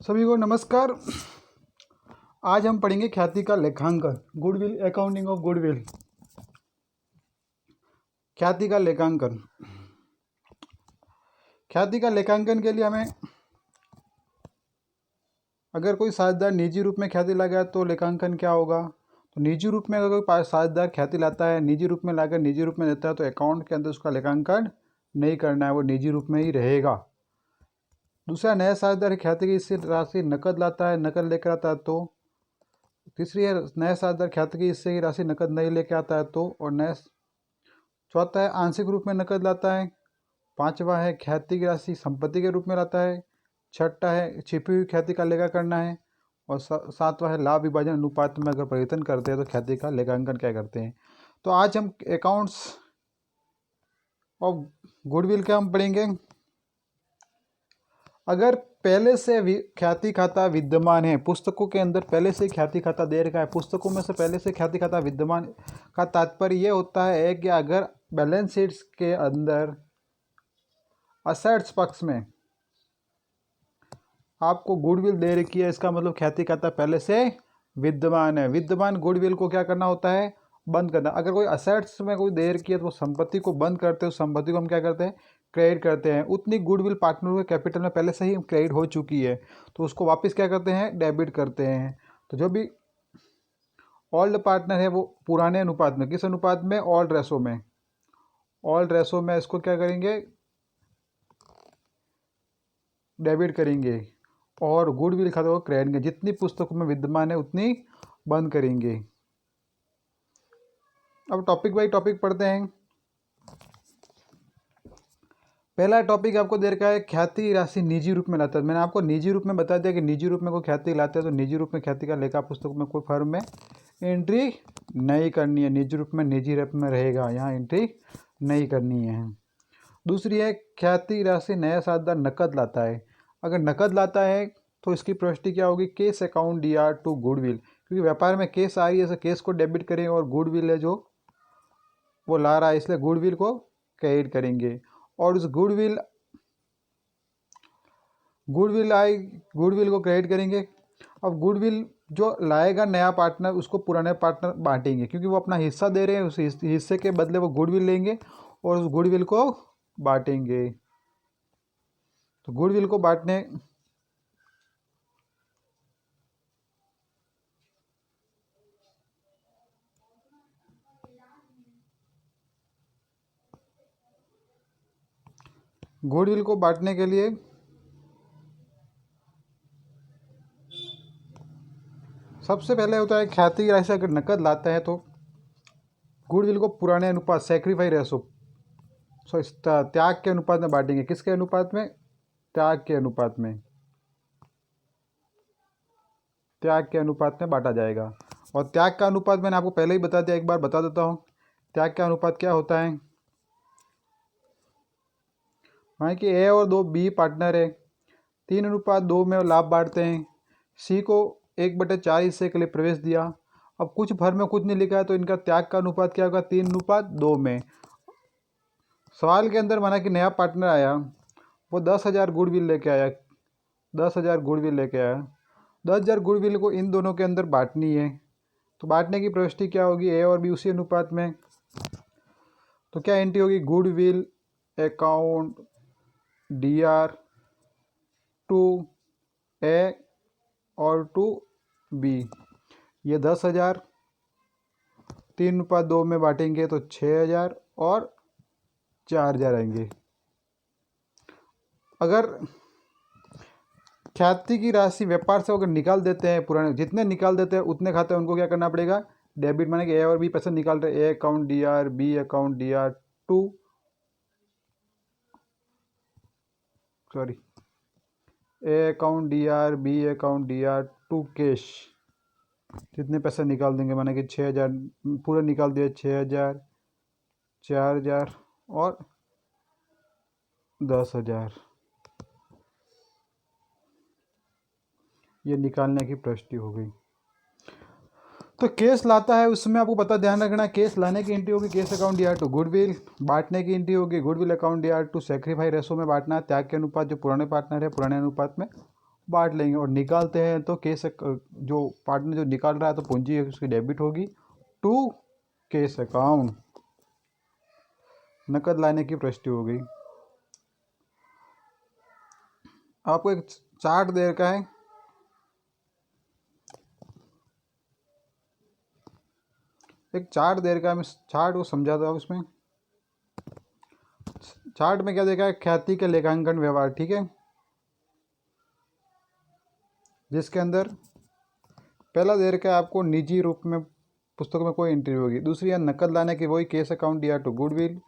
सभी को नमस्कार। आज हम पढ़ेंगे ख्याति का लेखांकन, गुडविल, अकाउंटिंग ऑफ गुडविल। ख्याति का लेखांकन। ख्याति का लेखांकन के लिए हमें, अगर कोई साझेदार निजी रूप में ख्याति लाएगा तो लेखांकन क्या होगा। तो निजी रूप में अगर कोई साझेदार ख्याति लाता है, निजी रूप में लाकर निजी रूप में देता है, तो अकाउंट के अंदर उसका लेखांकन नहीं करना है, वो निजी रूप में ही रहेगा। दूसरा, नया साझेदार ख्याति की इससे राशि नकद लाता है, नकद लेकर आता है तो। तीसरी है, नया साझेदार ख्याति की हिस्से की राशि नकद नहीं लेके आता है तो। और नया चौथा है, आंशिक रूप में नकद लाता है। पांचवा है, ख्याति की राशि संपत्ति के रूप में लाता है। छठा है, छिपी हुई ख्याति का लेखा करना है। और सातवां है, लाभ विभाजन अनुपात में अगर परिवर्तन करते हैं तो ख्याति का लेखांकन क्या करते हैं। तो आज हम अकाउंट्स ऑफ गुडविल के हम पढ़ेंगे। अगर पहले से ख्याति खाता विद्यमान है, पुस्तकों के अंदर पहले से ख्याति खाता दे रखा है, पुस्तकों में से पहले से ख्याति खाता विद्यमान का तात्पर्य यह होता है कि अगर बैलेंस शीट्स के अंदर असेट्स पक्ष में आपको गुडविल दे रखी है, इसका मतलब ख्याति खाता पहले से विद्यमान है। विद्यमान गुडविल को क्या करना होता है, बंद करना। अगर कोई असेट्स में कोई दे रखी है तो संपत्ति को बंद करते हैं, संपत्ति को हम क्या करते हैं, क्रेडिट करते हैं। उतनी गुडविल पार्टनर के कैपिटल में पहले से ही क्रेडिट हो चुकी है तो उसको वापस क्या करते हैं, डेबिट करते हैं। तो जो भी ओल्ड पार्टनर है वो पुराने अनुपात में, किस अनुपात में, ओल्ड रेशो में, ओल्ड रेशो में इसको क्या करेंगे, डेबिट करेंगे। और गुडविल खाता को क्रेडिट करेंगे। जितनी पुस्तकों में विद्यमान है उतनी बंद करेंगे। अब टॉपिक बाई टॉपिक पढ़ते हैं। पहला टॉपिक आपको दे रखा है, ख्याति राशि निजी रूप में लाता है। मैंने आपको निजी रूप में बता दिया कि निजी रूप में कोई ख्याति लाते हैं तो निजी रूप में ख्याति का लेखा पुस्तक में कोई फर्म में एंट्री नहीं करनी है। निजी रूप में निजी रूप में रहेगा, यहाँ एंट्री नहीं करनी है। दूसरी है, ख्याति राशि नया साझेदार नकद लाता है। अगर नकद लाता है तो इसकी प्रविष्टि क्या होगी, cash account DR to goodwill, क्योंकि व्यापार में केस आ रही है, केस को डेबिट करेंगे और गुडविल है जो वो ला रहा है, इसलिए गुडविल को क्रेडिट करेंगे। और उस गुडविल को क्रेडिट करेंगे। अब गुडविल जो लाएगा नया पार्टनर, उसको पुराने पार्टनर बांटेंगे, क्योंकि वो अपना हिस्सा दे रहे हैं, उस हिस्से के बदले वो गुडविल लेंगे और उस गुडविल को बांटेंगे। तो गुडविल को बांटने के लिए सबसे पहले होता है, ख्याति की राशि अगर नकद लाता है तो गुडविल को पुराने अनुपात, सैक्रिफाइस रेशो, त्याग के अनुपात में बांटेंगे। किसके अनुपात में, त्याग के अनुपात में, त्याग के अनुपात में बांटा जाएगा। और त्याग का अनुपात मैंने आपको पहले ही बता दिया, एक बार बता देता हूँ। त्याग का अनुपात क्या होता है, माने कि ए और 2 बी पार्टनर है, 3:2 में लाभ बांटते हैं। सी को 1/4 हिस्से के लिए प्रवेश दिया। अब कुछ भर में कुछ नहीं लिखा है तो इनका त्याग का अनुपात क्या होगा, 3:2 में। सवाल के अंदर माना कि नया पार्टनर आया, वो 10,000 गुडविल लेके आया, 10,000 गुडविल लेके आया। 10,000 गुडविल को इन दोनों के अंदर बांटनी है। तो बांटने की प्रविष्टि क्या होगी, ए और बी उसी अनुपात में। तो क्या एंट्री होगी, गुडविल अकाउंट डीआर टू ए और टू बी। ये 10,000 3:2 में बांटेंगे तो 6,000 और 4,000 आएंगे। अगर ख्याति की राशि व्यापार से अगर निकाल देते हैं, पुराने जितने निकाल देते हैं उतने खाते हैं उनको क्या करना पड़ेगा, डेबिट। माने कि ए और बी पैसे निकाल रहे, A account DR, B account DR to, sorry, A account DR, B account DR to cash. कितने पैसे निकाल देंगे, माने कि 6,000 पूरे निकाल दिए, 6,000, 4,000 और 10,000। ये निकालने की प्रविष्टि हो गई। तो केस लाता है, उसमें आपको पता ध्यान रखना, केस लाने की एंट्री होगी cash account DR to goodwill, बांटने की एंट्री होगी goodwill account DR to sacrifice ratio में बांटना, त्याग के अनुपात जो पुराने पार्टनर है पुराने अनुपात में बांट लेंगे। और निकालते हैं तो केस जो पार्टनर जो निकाल रहा है तो पूंजी है उसकी डेबिट होगी टू केस अकाउंट। नकद लाने की प्रविष्टि हो गई। आपको एक चार्ट दे रखा है, एक चार्ट दे रखा है, मैं चार्ट को समझाता हूँ। इसमें चार्ट में क्या देखा है, ख्याति के लेखांकन व्यवहार, ठीक है, जिसके अंदर पहला दे रखा है आपको निजी रूप में पुस्तक में कोई एंट्री होगी। दूसरी है नकद लाने की, वही केस अकाउंट दिया टू गुडविल,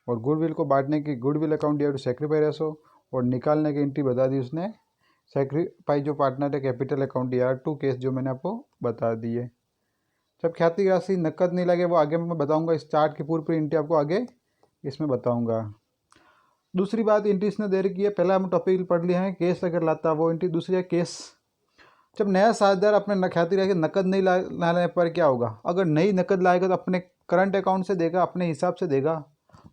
और गुडविल को बांटने की गुडविल अकाउंट दिया टू सेक्रीफाई रेशो, और निकालने की एंट्री बता दी उसने सेक्रीफाई जो पार्टनर है कैपिटल अकाउंट दिया टू केस, जो मैंने आपको बता दी है। जब ख्याति राशि नकद नहीं लगे वो आगे मैं बताऊंगा, इस चार्ट की पूरी पूरी एंट्री आपको आगे इसमें बताऊंगा। दूसरी बात एंट्री इसने दे रखी है, पहला हम टॉपिक पढ़ लिया है, केस अगर लाता वो एंट्री। दूसरी है केस, जब नया साझेदार अपने ख्याति राशि नकद नहीं लाने पर क्या होगा, अगर नई नकद लाएगा तो अपने करंट अकाउंट से देगा, अपने हिसाब से देगा,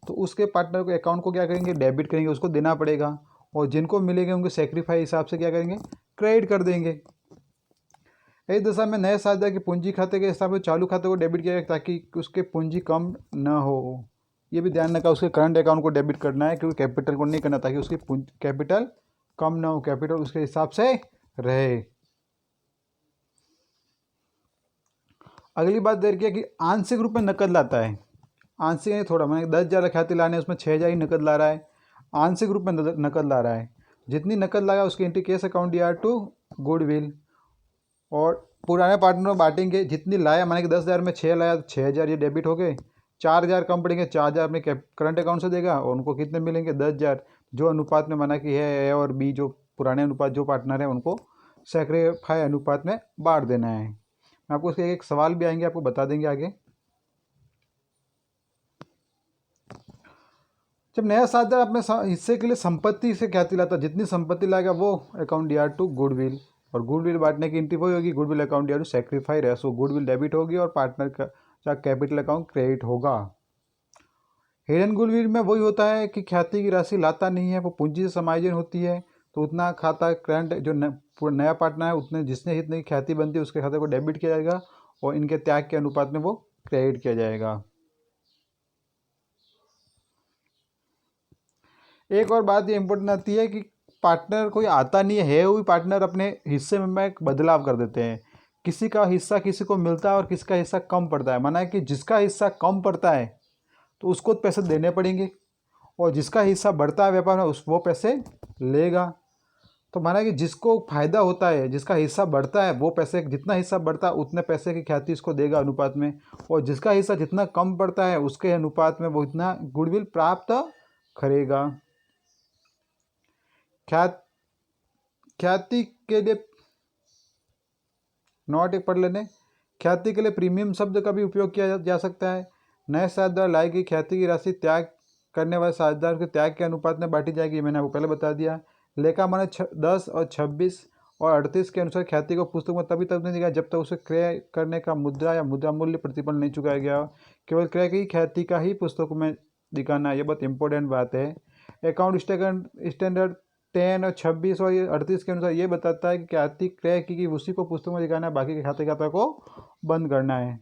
तो उसके पार्टनर को अकाउंट को क्या करेंगे, डेबिट करेंगे, उसको देना पड़ेगा। और जिनको मिलेंगे उनके सेक्रीफाई हिसाब से क्या करेंगे, क्रेडिट कर देंगे। इस दशा में नए साझेदार की पूंजी खाते के हिसाब से चालू खाते को डेबिट किया जाए ताकि उसके पूंजी कम न हो। ये भी ध्यान रखा उसके करंट अकाउंट को डेबिट करना है, क्योंकि कैपिटल को नहीं करना, ताकि उसकी कैपिटल कम ना हो, कैपिटल उसके हिसाब से रहे। अगली बात देर की है कि आंशिक रूप में नकद लाता है, आंशिक नहीं थोड़ा, मैंने 10,000 ख्याति लाने उसमें 6,000 ही नकद ला रहा है, आंशिक रूप में नकद ला रहा है। जितनी नकद लाया उसकी एंट्री केस अकाउंट दिया टू गुडविल, और पुराने पार्टनर में बांटेंगे, जितनी लाया माने कि 10,000 में 6 लाया तो 6,000 ये डेबिट हो गए, 4,000 कम पड़ेंगे, 4,000 अपने करंट अकाउंट से देगा, और उनको कितने मिलेंगे, 10,000, जो अनुपात में माना कि है ए और बी, जो पुराने अनुपात जो पार्टनर है उनको सेक्रीफाई अनुपात में बांट देना है। मैं आपको उसके एक सवाल भी आएंगे, आपको बता देंगे आगे। जब नया साझेदार अपने हिस्से के लिए संपत्ति से ख्याति लाता, जितनी संपत्ति लाएगा वो अकाउंट दिया टू गुडविल, और गुडविल बांटने की एंट्री वही होगी, गुडविल अकाउंट दिया to sacrifice ratio, goodwill debit होगी और पार्टनर का कैपिटल अकाउंट क्रेडिट होगा। हिडन गुडविल में वही होता है कि ख्याति की राशि लाता नहीं है, वो पूंजी से समायोजन होती है, तो उतना खाता करंट जो नया पार्टनर है उतने जितने जितनी ख्याति बनती है उसके खाते को डेबिट किया जाएगा, और इनके त्याग के अनुपात में वो क्रेडिट किया जाएगा। एक और बात ये इंपॉर्टेंट आती है कि पार्टनर कोई आता नहीं है, वो भी पार्टनर अपने हिस्से में बदलाव कर देते हैं, किसी का हिस्सा किसी को मिलता है और किसी का हिस्सा कम पड़ता है। माना है कि जिसका हिस्सा कम पड़ता है तो उसको पैसे देने पड़ेंगे, और जिसका हिस्सा बढ़ता है व्यापार में वो पैसे लेगा। तो माना कि जिसको फायदा होता है, जिसका हिस्सा बढ़ता है वो पैसे, जितना हिस्सा बढ़ता है उतने पैसे की ख्याति इसको देगा अनुपात में, और जिसका हिस्सा जितना कम पड़ता है उसके अनुपात में वो इतना गुडविल प्राप्त करेगा। ख्याति के लिए नोट एक पढ़ लेने, ख्याति के लिए प्रीमियम शब्द का भी उपयोग किया जा सकता है। नए साझेदार लाई गई ख्याति की राशि त्याग करने वाले साझेदार के त्याग के अनुपात में बांटी जाएगी, मैंने आपको पहले बता दिया। लेखा माने 10 और 26 और 38 के अनुसार ख्याति को पुस्तक में तभी तक नहीं दिखाया जब तक उसे क्रय करने का मुद्रा या मुद्रा मूल्य प्रतिफल नहीं चुकाया गया, केवल क्रय की ख्याति का ही पुस्तकों में दिखाना, ये बहुत इंपॉर्टेंट बात है। अकाउंट स्टैंडर्ड 10 और 26 और 38 के अनुसार ये बताता है कि ख्याति क्रय की उसी को पुस्तक में दिखाना है, बाकी के खाता को बंद करना है।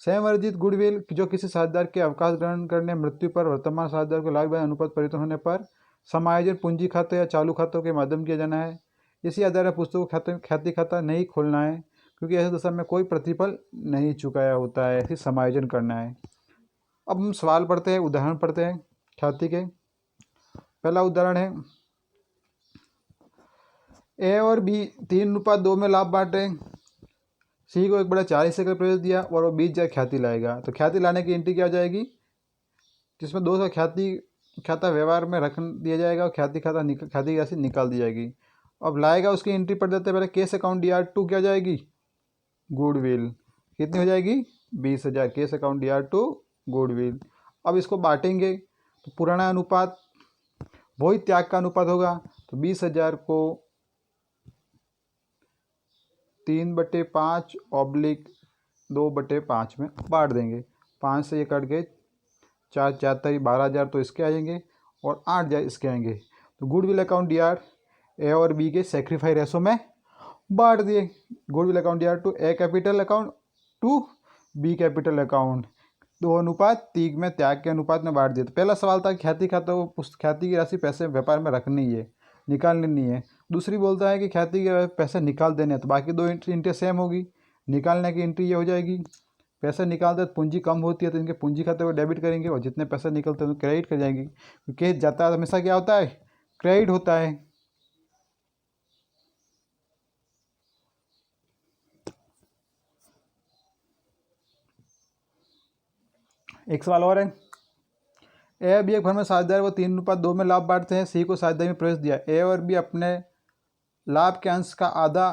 स्वयं अर्जित गुडविल जो किसी साझेदार के अवकाश ग्रहण करने, मृत्यु पर, वर्तमान साझेदार को लाभ अनुपात परिवर्तन होने पर समायोजन पूंजी खाते या चालू खातों के माध्यम किया जाना है। इसी आधार पर पुस्तकों ख्याति खाता नहीं खोलना है, क्योंकि ऐसे दशा में कोई प्रतिफल नहीं चुकाया होता है, ऐसे समायोजन करना है। अब हम सवाल पढ़ते हैं, उदाहरण पढ़ते हैं ख्याति के। पहला उदाहरण है, ए और बी 3:2 में लाभ बांटे, सी को 1/4 हिस्से का प्रवेश दिया और वो 20,000 ख्याति लाएगा। तो ख्याति लाने की एंट्री क्या हो जाएगी, जिसमें 200 ख्याति खाता व्यवहार में रख दिया जाएगा और ख्याति की राशि निकाल दी जाएगी। अब लाएगा उसकी एंट्री पढ़ देते पहले, केस अकाउंट दिया टू क्या जाएगी, गुडविल, कितनी हो जाएगी, 20,000, केस अकाउंट दिया टू गुडविल। अब इसको बांटेंगे तो पुराना अनुपात वही त्याग का अनुपात होगा, तो 20,000 को 3/5 ऑब्लिक 2/5 में बांट देंगे। 5 से ये कट गए, 4 4 12,000 तो इसके आएंगे और 8,000 इसके आएंगे। तो गुडविल अकाउंट डीआर ए और बी के सेक्रीफाई रेशो में बांट दिए। गुडविल अकाउंट यार to A capital account to B capital account 2:3 में त्याग के अनुपात में बांट दिया। तो पहला सवाल था ख्याति खाता ख्याति की राशि पैसे व्यापार में रखनी है, निकालनी नहीं है। दूसरी बोलता है कि ख्याति के पैसे निकाल देने हैं, तो बाकी दो एंट्री सेम होगी। निकालने की एंट्री ये हो जाएगी, पैसे निकालते तो पूंजी कम होती है तो इनके पूंजी खाते को डेबिट करेंगे और जितने पैसे निकलते हैं तो क्रेडिट कर जाएंगे, क्योंकि जाता है हमेशा क्या होता है, क्रेडिट होता है। एक सवाल और है, ए बी एक फर्म में साझेदार वो 3:2 में लाभ बांटते हैं। सी को साझेदारी में प्रवेश दिया। ए और बी अपने लाभ के अंश का आधा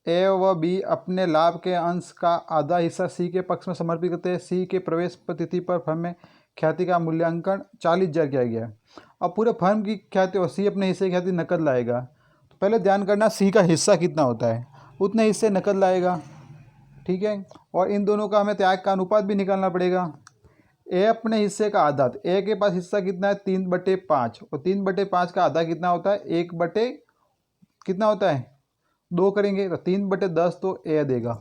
ए व बी अपने लाभ के अंश का आधा हिस्सा सी के पक्ष में समर्पित करते हैं। सी के प्रवेश तिथि पर फर्म में ख्याति का मूल्यांकन 40,000 किया गया। अब पूरे फर्म की ख्याति और सी अपने हिस्से की ख्याति नकद लाएगा। तो पहले ध्यान करना सी का हिस्सा कितना होता है, उतने हिस्से नकद लाएगा, ठीक है। और इन दोनों का हमें त्याग का अनुपात भी निकालना पड़ेगा। ए अपने हिस्से का आधा, तो ए के पास हिस्सा कितना है 3/5 और 3/5 का आधा कितना होता है 1 कितना होता है 2 करेंगे तो 3/10 तो ए देगा।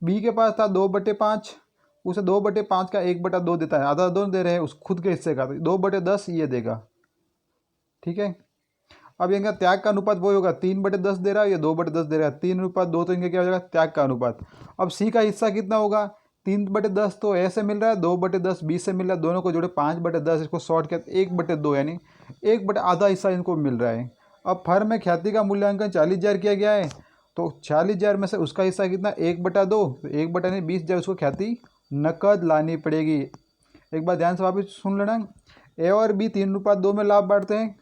बी के पास था 2/5, उसे 2/5 का 1/2 देता है, आधा 2 दे रहे हैं उस खुद के हिस्से का, तो 2/10 ये देगा, ठीक है। अब इनका त्याग का अनुपात वो होगा 3/10 दे रहा है, ये 2/10 दे रहा है, 3:2 तो इनका क्या हो जाएगा त्याग का अनुपात। अब सी का हिस्सा कितना होगा 3/10 तो ए से मिल रहा है, 2/10 बी से मिल रहा है, दोनों को जोड़े 5/10, इसको शॉर्ट किया 1/2 यानी 1/आधा हिस्सा इनको मिल रहा है। अब फर्म में ख्याति का मूल्यांकन 40,000 किया गया है, तो 40,000 में से उसका हिस्सा कितना 1/2, तो 1/20,000 उसको ख्याति नकद लानी पड़ेगी। एक बार ध्यान से वापिस सुन लेना, ए और बी 3:2 में लाभ बांटते हैं,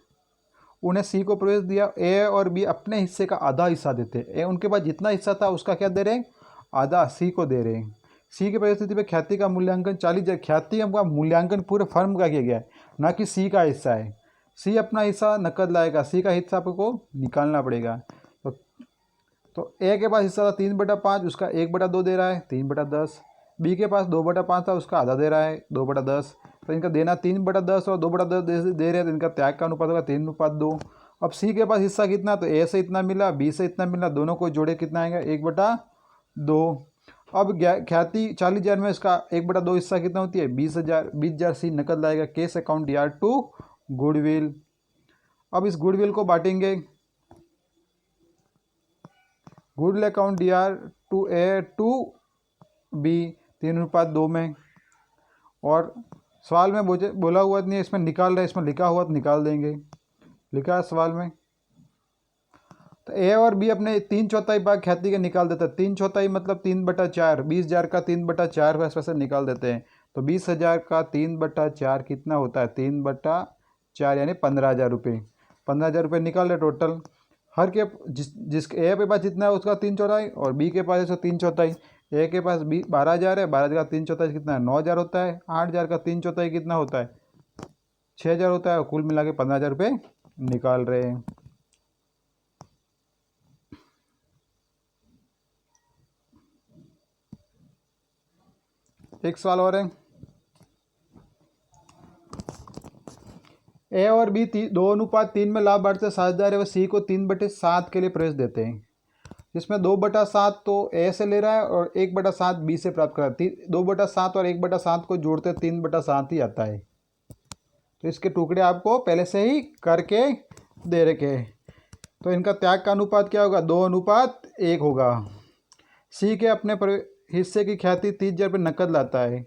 उन्हें सी को प्रवेश दिया। ए और बी अपने हिस्से का आधा हिस्सा देते हैं, ए उनके पास जितना हिस्सा था उसका क्या दे रहे हैं आधा सी को दे रहे हैं। सी की परिस्थिति पे ख्याति का मूल्यांकन 40,000, ख्याति का मूल्यांकन पूरे फर्म का किया गया है, ना कि सी का हिस्सा है। सी अपना हिस्सा नकद लाएगा, सी का हिस्सा आपको निकालना पड़ेगा। तो ए के पास हिस्सा था 3/5, उसका 1/2 दे रहा है 3/10। बी के पास 2/5 था, उसका आधा दे रहा है 2/10। तो इनका देना 3/10 और 2/10 दे रहे हैं, तो इनका त्याग का अनुपात होगा 3:2। अब सी के पास हिस्सा कितना, तो ए से इतना मिला, बी से इतना मिला, दोनों को जोड़े कितना आएगा 1/2। अब ख्याति 40,000 में इसका 1/2 हिस्सा कितना होती है 20,000 सी नकद लाएगा। केस अकाउंट यार टू गुडविल। अब इस गुडविल को बांटेंगे, goodwill account DR to A to B 3:2 में। और सवाल में बोला हुआ नहीं है, इसमें निकाल रहे, इसमें लिखा हुआ तो निकाल देंगे, लिखा है सवाल में। तो ए और बी अपने 3/4 भाग ख्याति के निकाल देते हैं। 3/4 मतलब 3/4, 20,000 का 3/4 पैसे निकाल देते हैं। तो 20,000 का 3/4 कितना होता है 3/4 यानी 15,000 रुपये। 15,000 रुपये निकाल रहे टोटल। हर के जिसके ए के पास जितना है उसका 3/4 और बी के पास है 3/4। ए के पास 12,000 है, 12,000 का 3/4 कितना है 9,000 होता है। 8,000 का 3/4 कितना होता है 6,000 होता है, और कुल मिला के 15,000 रुपये निकाल रहे हैं। एक सवाल और है, ए और बी 2:3 में लाभ बांटते साझेदार है, वह सी को 3/7 के लिए प्रवेश देते हैं, जिसमें 2/7 तो ए से ले रहा है और 1/7 बी से प्राप्त कर रहा है। 2/7 और 1/7 को जोड़ते 3/7 ही आता है। तो इसके टुकड़े आपको पहले से ही करके दे रखे हैं। तो इनका त्याग का अनुपात क्या होगा 2:1 होगा। सी के अपने हिस्से की ख्याति 30,000 रुपये नकद लाता है।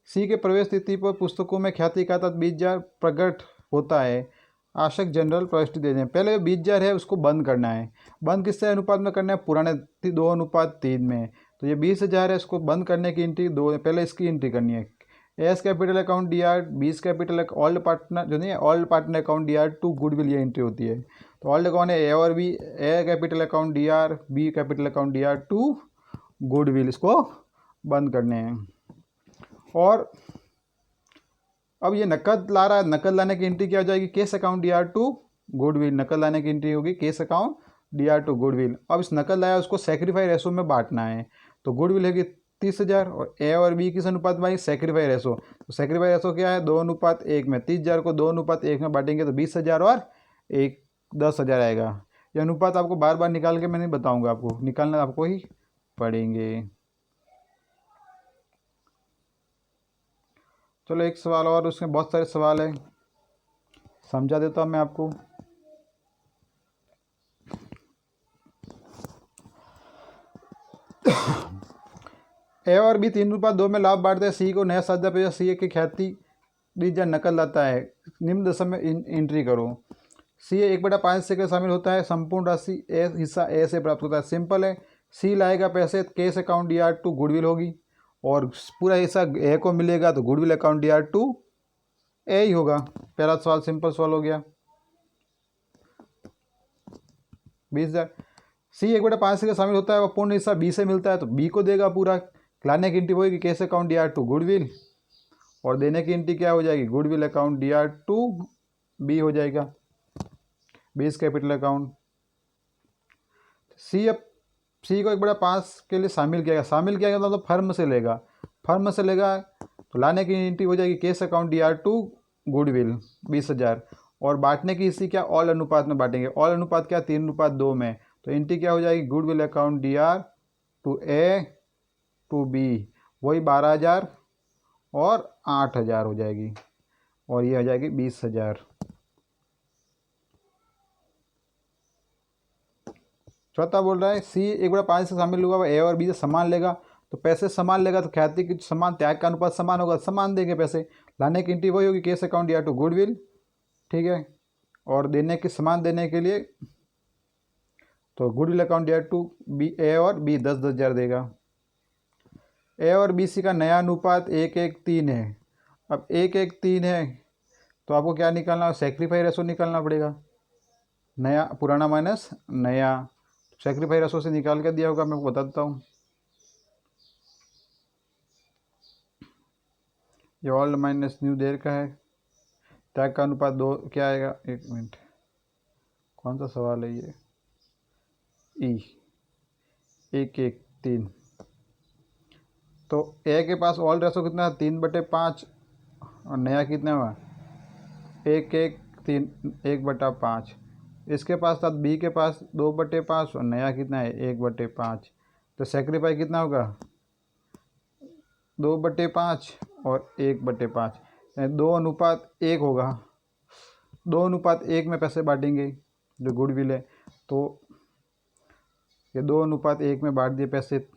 सी के प्रवेश तिथि पर पुस्तकों में ख्याति का 20,000 प्रकट होता है। आवश्यक जनरल प्रविष्टि दे दें। पहले 20,000 है उसको बंद करना है। बंद किससे अनुपात में करना है पुराने 2:3 में। तो ये 20,000 है, इसको बंद करने की एंट्री 2, पहले इसकी एंट्री करनी है। एस capital account DR, B's capital old partner जो नहीं है old partner account DR to goodwill, ये एंट्री होती है। तो ओल्ड कौन है ए और B, A capital account DR, B capital account DR to goodwill, इसको बंद करने हैं। और अब ये नकद ला रहा है, नकद लाने की एंट्री क्या हो जाएगी cash account DR to goodwill. नकद लाने की एंट्री होगी cash account DR to goodwill. अब इस नकद लाया उसको सेक्रीफाई रेशो में बांटना है। तो गुडविल है कि 30,000। और ए और बी किस अनुपात में आई? Sacrifice ratio. तो सेक्रीफाई रेशो क्या है? 2:1 में। 30,000 को 2:1 में बांटेंगे तो 20,000 और 10,000 आएगा। ये अनुपात आपको बार बार निकाल के मैं नहीं बताऊंगा, आपको निकालना आपको ही पड़ेंगे। चलो एक सवाल और, उसमें बहुत सारे सवाल है, समझा देता हूँ मैं आपको। ए और बी 3:2 में लाभ बांटते हैं। सी को नया साझा पेश, सी की ख्याति दीजिए नकल लाता है, निम्न दशा में एंट्री करो। सी 1/5 से के शामिल होता है, संपूर्ण राशि ए हिस्सा ए से प्राप्त होता है। सिंपल है, सी लाएगा पैसे, केस अकाउंट DR2 गुडविल होगी, और पूरा हिस्सा ए को मिलेगा तो गुडविल अकाउंट DR2 ए ही होगा। पहला सवाल सिंपल सवाल हो गया। 20,000। सी 1/5 से शामिल होता है और पूर्ण हिस्सा बी से मिलता है तो बी को देगा पूरा। लाने की एंट्री होगी केस अकाउंट DR2 गुडविल, और देने की एंट्री क्या हो जाएगी? गुडविल अकाउंट DR2 बी हो जाएगा, बीस कैपिटल अकाउंट। सी को 1/5 के लिए शामिल किया गया मतलब फर्म से लेगा, तो लाने की एंट्री हो जाएगी केस अकाउंट DR2 गुडविल 20,000। और बांटने की हिस्सी क्या? ऑल अनुपात में बांटेंगे। ऑल अनुपात क्या? 3:2 में। तो एंट्री क्या हो जाएगी? Goodwill account DR2 A to B, वही 12,000 और 8,000 हो जाएगी, और ये हो जाएगी 20,000। चौथा बोल रहा है सी 1/5 से शामिल हुआ ए और बी से समान लेगा, तो पैसे समान लेगा तो ख्याति की समान, त्याग का अनुपात समान होगा, समान देंगे पैसे। लाने की एंट्री वही होगी केस अकाउंट DR2 गुडविल, ठीक है। और देने के समान देने के लिए तो गुडविल अकाउंट DR2 बी, ए और बी 10,000 देगा। ए और बी सी का नया अनुपात 1:3 है। अब 1:3 है तो आपको क्या निकालना? सेक्रीफाई रेशो निकालना पड़ेगा, नया पुराना माइनस नया। सेक्रीफाई रेशो से निकाल के दिया होगा, मैं आपको बता देता हूँ। ये ओल्ड माइनस न्यू देर का है। त्याग का अनुपात 2 क्या आएगा? 1 मिनट, कौन सा सवाल है ये? 1:3। तो ए के पास ऑल रेशो कितना है? 3/5, और नया कितना हुआ? 1:3, 1/5। इसके पास था बी के पास 2/5, और नया कितना है? 1/5। तो सेक्रीफाई कितना होगा? 2/5 और 1/5, 2:1 होगा। 2:1 में पैसे बांटेंगे जो गुडविल है, तो ये 2:1 में बांट दिए पैसे।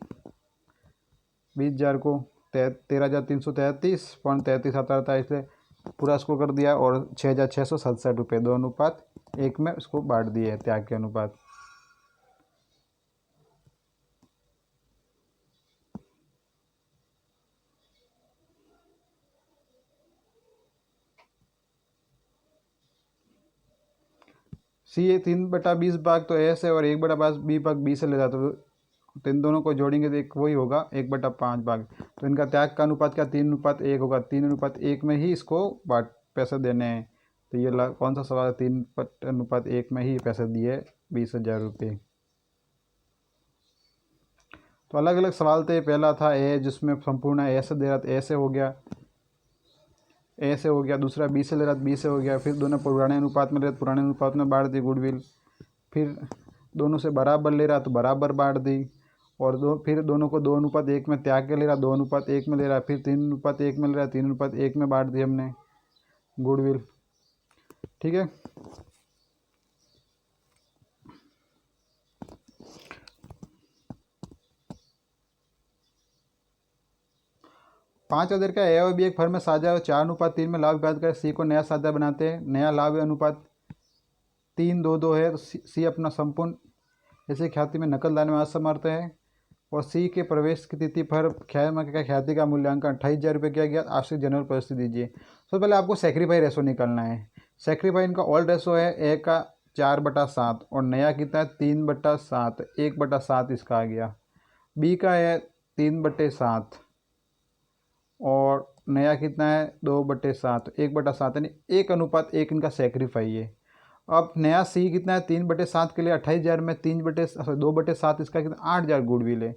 20,000 को 13,333.33 आता था, इसलिए पूरा इसको कर दिया, और 6,667 रुपये 2:1 में उसको बांट दिए त्याग के अनुपात। सी 3/20 भाग तो ए से, और 1/20 भाग बी से ले जाता, तो इन दोनों को जोड़ेंगे तो एक वही होगा 1/5 भाग। तो इनका त्याग का अनुपात क्या? 3:1 होगा। 3:1 में ही इसको बांट पैसे देने हैं। तो ये कौन सा सवाल है? 3:1 में ही पैसे दिए 20,000 रुपये। तो अलग अलग सवाल थे। पहला था ए, जिसमें संपूर्ण ए से दे रहा था, ए से हो गया, ए से हो गया। दूसरा बी से ले रहा था, बी से हो गया। फिर दोनों पुराने अनुपात में ले रहे, पुराने अनुपात में बांट दी गुडविल। फिर दोनों से बराबर ले रहा तो बराबर बांट दी, और फिर दोनों को 2:1 में त्याग के ले रहा, 2:1 में ले रहा। फिर 3:1 में ले रहा, 3:1 में बांट दी हमने गुडविल, ठीक है। पाँच अदर का ए और बी एक फर्म में साझा और 4:3 में लाभ विभाजित कर सी को नया साझा बनाते हैं। नया लाभ अनुपात 3:2 है, तो सी अपना संपूर्ण ऐसे ख्याति में नकल लाने में असमर्थ है। और सी के प्रवेश की तिथि पर ख्याति का मूल्यांकन 28,000 रुपये किया गया। आश्रित जनरल परिस्थिति दीजिए। सबसे पहले आपको सेक्रीफाई रेशो निकालना है। सेक्रीफाई इनका ओल्ड रेशो है ए का 4/7, और नया कितना है? 3/7, 1/7 इसका आ गया। बी का है 3/7, और नया कितना है? 2/7, 1/7, यानी 1:1 इनका सेक्रीफाई है। अब नया सी कितना है? 3/7 के लिए 28,000 में 2/7 इसका कितना? 8,000 गुडविल है।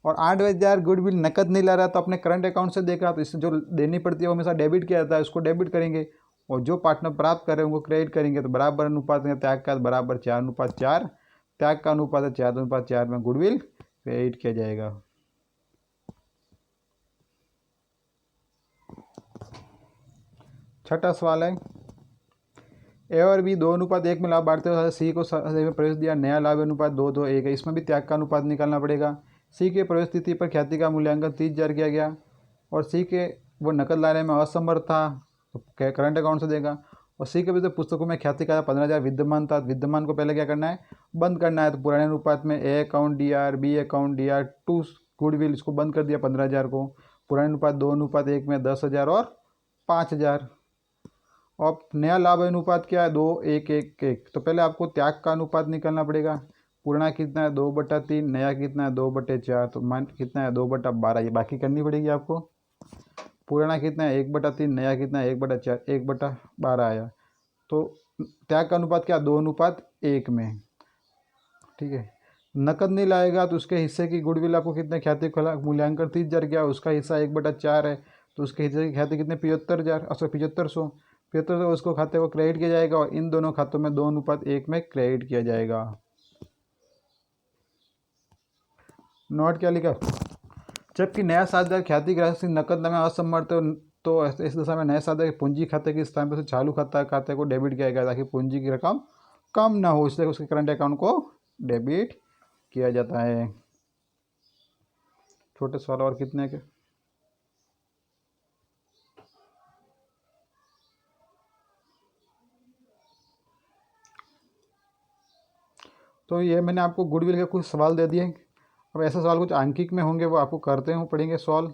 और 8,000 गुडविल नकद नहीं ला रहा तो अपने करंट अकाउंट से देगा, तो इससे जो देनी पड़ती है वो हमेशा डेबिट किया जाता है, उसको डेबिट करेंगे। और जो पार्टनर प्राप्त कर रहे हैं उनको क्रेडिट करेंगे। तो बराबर अनुपात में त्याग का बराबर 4:4, त्याग का अनुपात है 4:4 में गुडविल क्रेडिट किया जाएगा। छठा सवाल है, ए और बी 2:1 में लाभ बांटते हुए सी को में प्रवेश दिया, नया लाभ अनुपात 2:1 है। इसमें भी त्याग का अनुपात निकालना पड़ेगा। सी के प्रवेश तिथि पर ख्याति का मूल्यांकन 30,000 किया गया और सी के वो नकद लाने में असमर्थ था तो करंट अकाउंट से देगा। और सी के भी तो पुस्तकों में ख्याति का 15,000 विद्यमान था, विद्यमान को पहले क्या करना है, बंद करना है। तो पुराने अनुपात में A account DR, B account DR, to goodwill, इसको बंद कर दिया 15,000 को। पुराने अनुपात 2:1 में 10,000 और 5,000। और नया लाभ अनुपात क्या है, 2:1:1। तो पहले आपको त्याग का अनुपात निकालना पड़ेगा। पुराना कितना है 2/3, नया कितना है 2/4, तो मान कितना है 2/12, ये बाकी करनी पड़ेगी आपको। पुराना कितना है 1/3, नया कितना है 1/4, 1/12 आया। तो त्याग का अनुपात क्या, 2:1 में। ठीक है, नकद नहीं लाएगा तो उसके हिस्से की गुडविल आपको कितने ख्याति मूल्यांकन 30,000 क्या, उसका हिस्सा 1/4 है, तो उसके हिस्से की ख्याति कितने 75,000, 7500 उसको खाते को क्रेडिट किया जाएगा और इन दोनों खातों में 2:1 में क्रेडिट किया जाएगा। नोट क्या लिखा, जबकि नया साझेदार ख्याति ग्राहक नकद में असमर्थ तो इस दशा में नए साझेदार पूंजी खाते के स्थान पर चालू खाते को डेबिट किया जाएगा ताकि पूंजी की रकम कम ना हो, इसलिए उसके करंट अकाउंट को डेबिट किया जाता है। छोटे सवाल और कितने के, तो ये मैंने आपको गुडविल के कुछ सवाल दे दिए। अब ऐसे सवाल कुछ आंकिक में होंगे वो आपको करते हुए पढ़ेंगे सॉल्व।